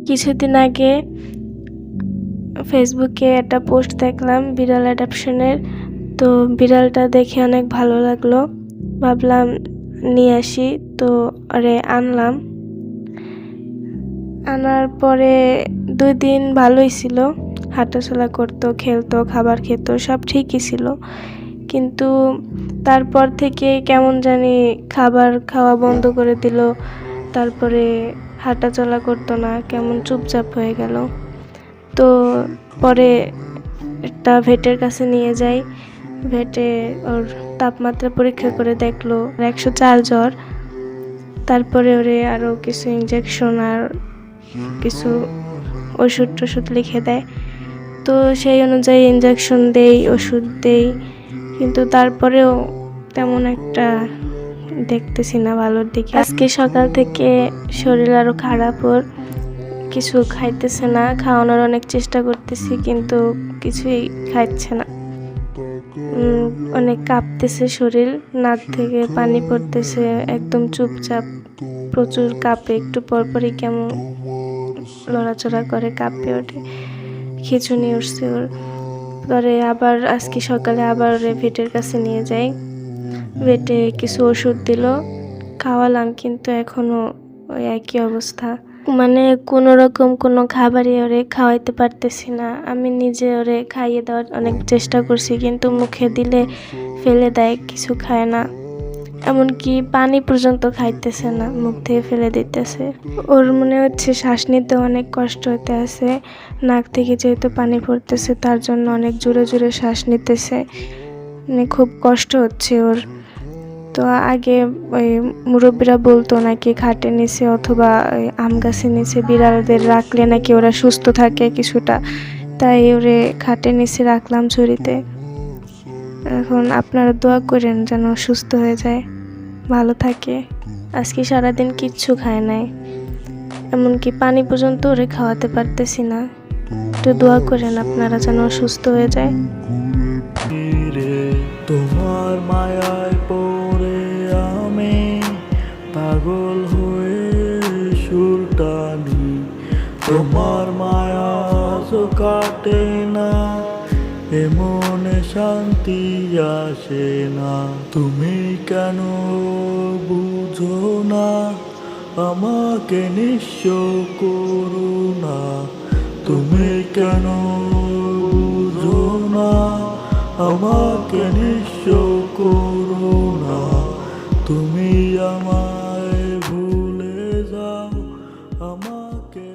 কিছুদিন আগে ফেসবুকে একটা পোস্ট দেখলাম বিড়াল অ্যাডপশনের। তো বিড়ালটা দেখে অনেক ভালো লাগলো, ভাবলাম নিয়ে আসি। তো ওরে আনলাম। আনার পরে 2 দিন ভালোই ছিল, হাঁটাচলা করতো, খেলতো, খাবার খেত, সব ঠিকই ছিল। কিন্তু তারপর থেকে কেমন জানি খাবার খাওয়া বন্ধ করে দিল। তারপরে হাঁটাচলা করতো না, কেমন চুপচাপ হয়ে গেল। তো পরে একটা ভেটের কাছে নিয়ে যাই। ভেটে ওর তাপমাত্রা পরীক্ষা করে দেখলো 104 জ্বর। তারপরে ওরে আরও কিছু ইঞ্জেকশন আর কিছু ওষুধ লিখে দেয়। তো সেই অনুযায়ী ইঞ্জেকশন দেই, ওষুধ দেই, কিন্তু তারপরেও তেমন একটা দেখতেছি না ভালোর দিকে। আজকে সকাল থেকে শরীর আরও খারাপ, ওর কিছু খাইতেছে না। খাওয়ানোর অনেক চেষ্টা করতেছি, কিন্তু কিছুই খাইছে না। অনেক কাঁপতেছে শরীর, নাক থেকে পানি পড়তেছে, একদম চুপচাপ, প্রচুর কাঁপে, একটু পরপরই কেমন লড়াচড়া করে, কাঁপে ওঠে, খিঁচুনি উঠছে ওর। পরে আবার আজকে সকালে আবার ভেটের কাছে নিয়ে যাই। ভেটে কিছু ওষুধ দিল, খাওয়ালাম, কিন্তু এখনও ওই একই অবস্থা। মানে কোনো রকম কোনো খাবারই ওরে খাওয়াইতে পারতেছি না। আমি নিজে ওরে খাইয়ে দেওয়ার অনেক চেষ্টা করছি, কিন্তু মুখে দিলে ফেলে দেয়, কিছু খায় না। এমনকি পানি পর্যন্ত খাইতেছে না, মুখ থেকে ফেলে দিতেছে। ওর মনে হচ্ছে শ্বাস নিতে অনেক কষ্ট হতে আছে, নাক থেকে যেহেতু পানি পড়তেছে তার জন্য অনেক জোরে জোরে শ্বাস নিতেছে, মানে খুব কষ্ট হচ্ছে ওর। তো আগে ওই মুরব্বীরা বলতো নাকি খাটের নিচে অথবা ওই আম গাছের নিচে বিড়ালদের রাখলে নাকি ওরা সুস্থ থাকে কিছুটা, তাই ওরে খাটের নিচে রাখলাম ঝুড়িতে। এখন আপনারা দোয়া করেন যেন সুস্থ হয়ে যায়, ভালো থাকে। আজকে সারাদিন কিচ্ছু খায় নাই, এমনকি পানি পর্যন্ত ওরে খাওয়াতে পারতেছি না। তো দোয়া করেন আপনারা যেন সুস্থ হয়ে যায়। তোমার মায়ায় পড়ে আমি পাগল হয়ে সুর টানি, তোমার মায়া কাটে না, এমনে শান্তি আসে না। তুমি কেন বুঝো না আমাকে নিঃস্ব করো না, তুমি কেন বুঝো না আমাকে নিঃস্ব করো না, তুমি আমায় ভুলে যাও আমাকে।